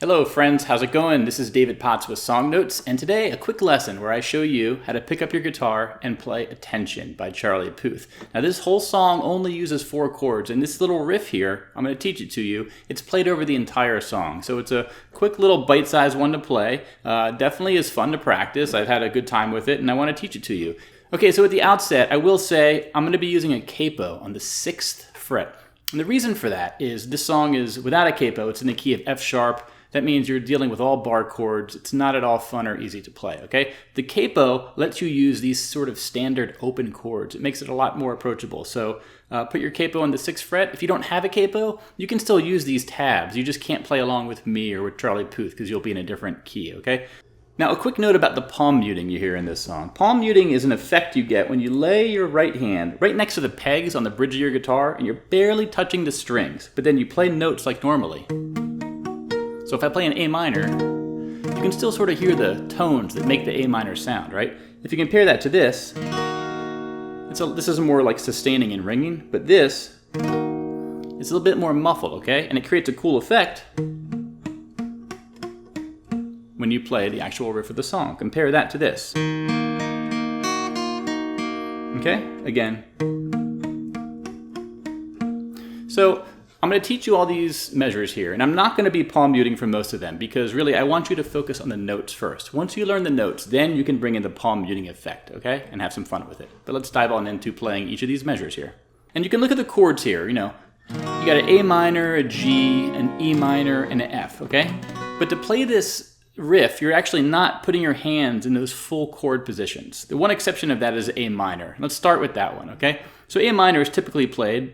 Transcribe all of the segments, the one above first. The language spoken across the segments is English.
Hello friends, how's it going? This is David Potts with Song Notes, and today a quick lesson where I show you how to pick up your guitar and play Attention by Charlie Puth. Now this whole song only uses 4 chords, and this little riff here, I'm going to teach it to you. It's played over the entire song, so it's a quick little bite-sized one to play. Definitely is fun to practice. I've had a good time with it, and I want to teach it to you. Okay, so at the outset, I will say I'm going to be using a capo on the 6th fret. And the reason for that is this song is without a capo. It's in the key of F sharp. That means you're dealing with all bar chords. It's not at all fun or easy to play, okay? The capo lets you use these sort of standard open chords. It makes it a lot more approachable. So put your capo on the 6th fret. If you don't have a capo, you can still use these tabs. You just can't play along with me or with Charlie Puth because you'll be in a different key, okay? Now a quick note about the palm muting you hear in this song. Palm muting is an effect you get when you lay your right hand right next to the pegs on the bridge of your guitar and you're barely touching the strings, but then you play notes like normally. So if I play an A minor, you can still sort of hear the tones that make the A minor sound, right? If you compare that to this, this is more like sustaining and ringing, but this is a little bit more muffled, okay? And it creates a cool effect when you play the actual riff of the song. Compare that to this. Okay, again. So I'm going to teach you all these measures here, and I'm not going to be palm muting for most of them because really I want you to focus on the notes first. Once you learn the notes, then you can bring in the palm muting effect, okay? And have some fun with it. But let's dive on into playing each of these measures here. And you can look at the chords here, you know. You got an A minor, a G, an E minor, and an F, okay? But to play this riff, you're actually not putting your hands in those full chord positions. The one exception of that is A minor. Let's start with that one, okay? So A minor is typically played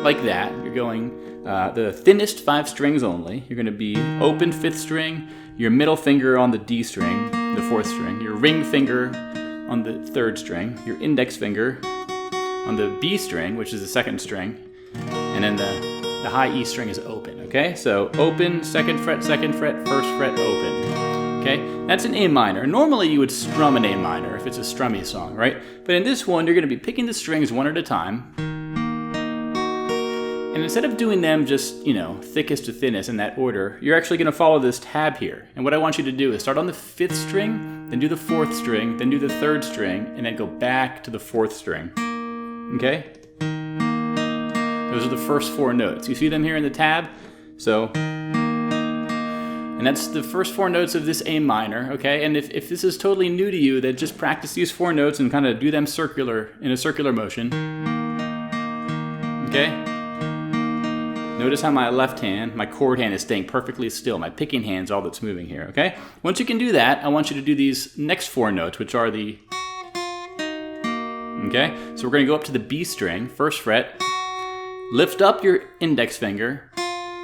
like that. You're going the thinnest 5 strings only. You're going to be open 5th string, your middle finger on the D string, the 4th string, your ring finger on the 3rd string, your index finger on the B string, which is the 2nd string, and then the high E string is open, okay? So open, 2nd fret, 2nd fret, 1st fret, open, okay? That's an A minor. Normally you would strum an A minor if it's a strummy song, right? But in this one, you're going to be picking the strings one at a time. And instead of doing them just, you know, thickest to thinnest in that order, you're actually going to follow this tab here. And what I want you to do is start on the 5th string, then do the 4th string, then do the 3rd string, and then go back to the 4th string. Okay? Those are the first 4 notes. You see them here in the tab? And that's the first 4 notes of this A minor, okay? And if this is totally new to you, then just practice these 4 notes and kind of do them in a circular motion. Okay? Notice how my left hand, my chord hand, is staying perfectly still. My picking hand's all that's moving here, okay? Once you can do that, I want you to do these next 4 notes, which are the... Okay? So we're going to go up to the B string, 1st fret, lift up your index finger,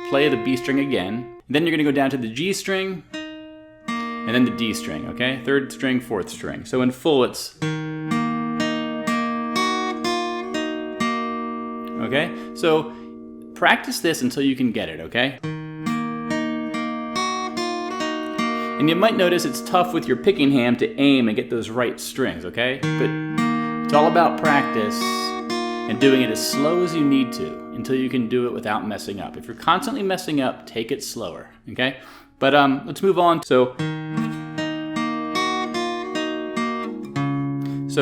play the B string again, then you're going to go down to the G string, and then the D string, okay? 3rd string, 4th string. So in full, it's... Okay? So practice this until you can get it, okay? And you might notice it's tough with your picking hand to aim and get those right strings, okay? But it's all about practice and doing it as slow as you need to until you can do it without messing up. If you're constantly messing up, take it slower, okay? But let's move on. So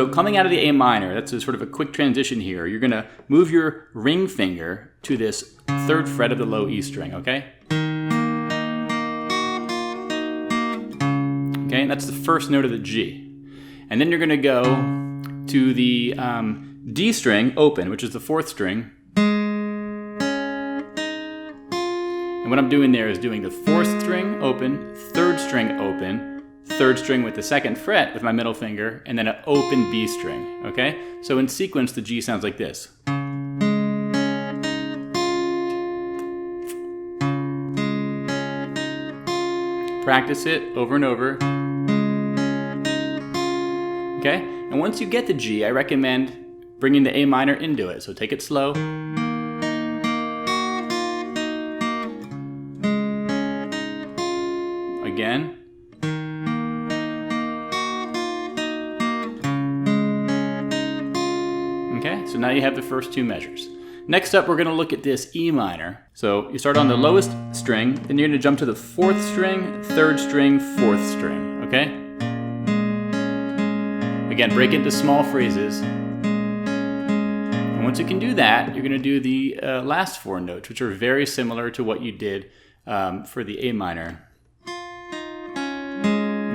coming out of the A minor, that's sort of a quick transition here. You're going to move your ring finger to this 3rd fret of the low E string, okay? Okay, and that's the first note of the G. And then you're going to go to the D string, open, which is the 4th string. And what I'm doing there is doing the 4th string, open, 3rd string, open, 3rd string with the 2nd fret with my middle finger, and then an open B string, okay? So in sequence, the G sounds like this. Practice it over and over. Okay? And once you get the G, I recommend bringing the A minor into it. So take it slow. Again. Okay, so now you have the first 2 measures. Next up, we're going to look at this E minor. So you start on the lowest string, then you're going to jump to the 4th string, 3rd string, 4th string, okay? Again, break it into small phrases. And once you can do that, you're going to do the last 4 notes, which are very similar to what you did for the A minor.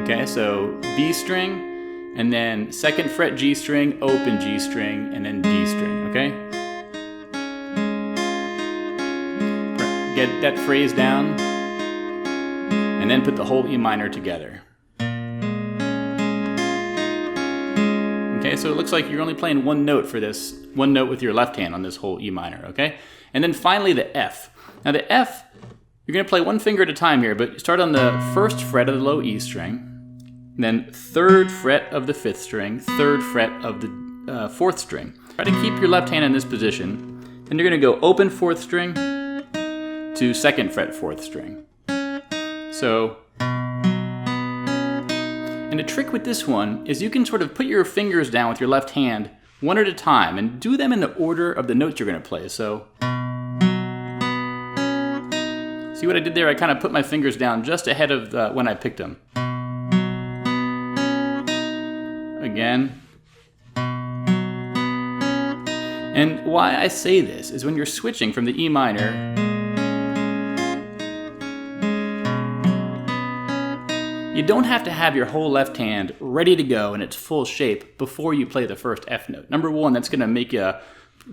Okay, so B string, and then 2nd fret G string, open G string, and then D string, okay? Get that phrase down, and then put the whole E minor together. Okay, so it looks like you're only playing 1 note for this, 1 note with your left hand on this whole E minor, okay? And then finally the F. Now the F, you're gonna play 1 finger at a time here, but you start on the 1st fret of the low E string, then 3rd fret of the 5th string, 3rd fret of the 4th string. Try to keep your left hand in this position. Then you're going to go open 4th string to 2nd fret 4th string. So, and the trick with this one is you can sort of put your fingers down with your left hand 1 at a time and do them in the order of the notes you're going to play. So, see what I did there? I kind of put my fingers down just ahead of when I picked them. Again. And why I say this is when you're switching from the E minor, you don't have to have your whole left hand ready to go in its full shape before you play the first F note. Number one, that's going to make you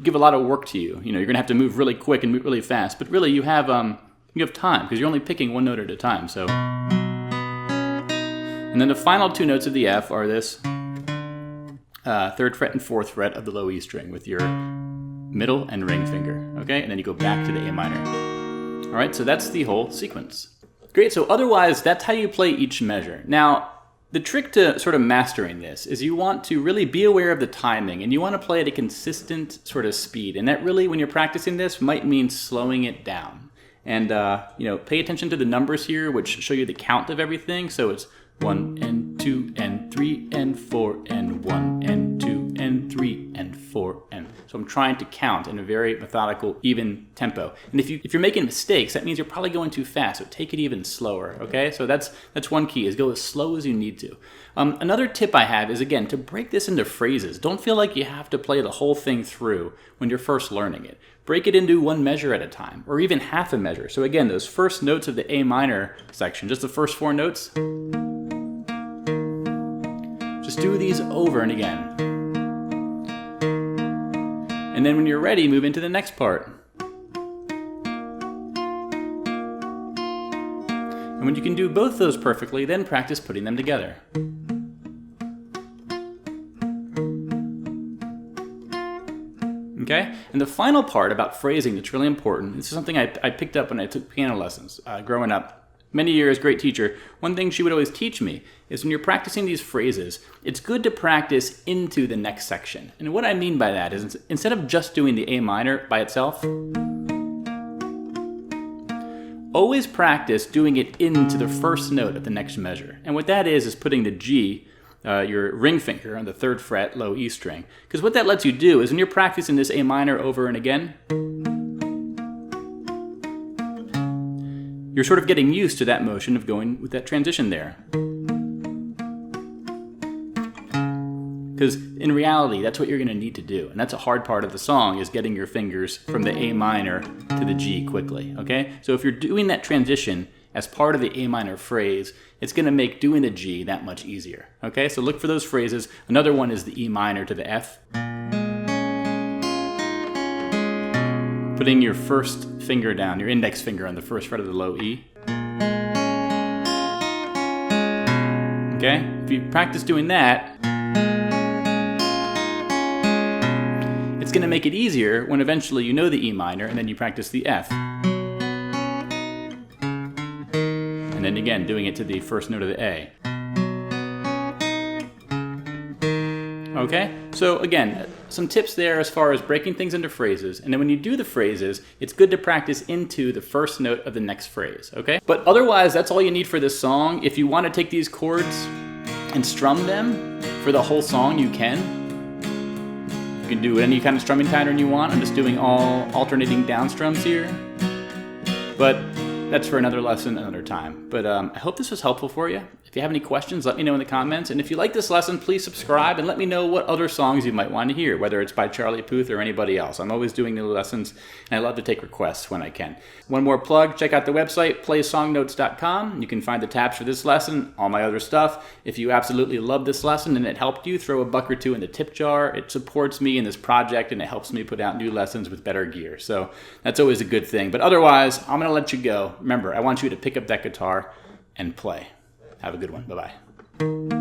give a lot of work to you. You know, you're going to have to move really quick and move really fast, but really you have time because you're only picking 1 note at a time. So, and then the final 2 notes of the F are this 3rd fret and 4th fret of the low E string with your middle and ring finger, okay? And then you go back to the A minor. All right, so that's the whole sequence. Great, so otherwise, that's how you play each measure. Now, the trick to sort of mastering this is you want to really be aware of the timing and you want to play at a consistent sort of speed. And that really, when you're practicing this, might mean slowing it down. And, pay attention to the numbers here, which show you the count of everything. So it's 1 and 2 and 3 and 4 and 1 and 2 and 3 and 4 and so I'm trying to count in a very methodical, even tempo. And if you're making mistakes, that means you're probably going too fast. So take it even slower. Okay, so that's one key: is go as slow as you need to. Another tip I have is, again, to break this into phrases. Don't feel like you have to play the whole thing through when you're first learning it. Break it into 1 measure at a time, or even half a measure. So again, those first notes of the A minor section, just the first 4 notes. Just do these over and again. And then when you're ready, move into the next part. And when you can do both those perfectly, then practice putting them together. Okay? And the final part about phrasing that's really important, this is something I picked up when I took piano lessons growing up. Many years, great teacher. One thing she would always teach me is when you're practicing these phrases, it's good to practice into the next section. And what I mean by that is instead of just doing the A minor by itself, always practice doing it into the first note of the next measure. And what that is putting the G, your ring finger, on the 3rd fret, low E string. Because what that lets you do is when you're practicing this A minor over and again, you're sort of getting used to that motion of going with that transition there. Because in reality, that's what you're going to need to do. And that's a hard part of the song, is getting your fingers from the A minor to the G quickly, okay? So if you're doing that transition as part of the A minor phrase, it's going to make doing the G that much easier, okay? So look for those phrases. Another one is the E minor to the F. Putting your first finger down, your index finger on the 1st fret of the low E. Okay? If you practice doing that, it's going to make it easier when eventually you know the E minor and then you practice the F. And then again, doing it to the first note of the A. Okay? So again, some tips there as far as breaking things into phrases. And then when you do the phrases, it's good to practice into the first note of the next phrase, okay? But otherwise, that's all you need for this song. If you want to take these chords and strum them for the whole song, you can. You can do any kind of strumming pattern you want. I'm just doing all alternating down strums here. But that's for another lesson, another time. But I hope this was helpful for you. If you have any questions, let me know in the comments. And if you like this lesson, please subscribe and let me know what other songs you might want to hear, whether it's by Charlie Puth or anybody else. I'm always doing new lessons, and I love to take requests when I can. One more plug, check out the website, playsongnotes.com. You can find the tabs for this lesson, all my other stuff. If you absolutely love this lesson and it helped you, throw a buck or two in the tip jar. It supports me in this project, and it helps me put out new lessons with better gear. So that's always a good thing. But otherwise, I'm going to let you go. Remember, I want you to pick up that guitar and play. Have a good one. Bye-bye.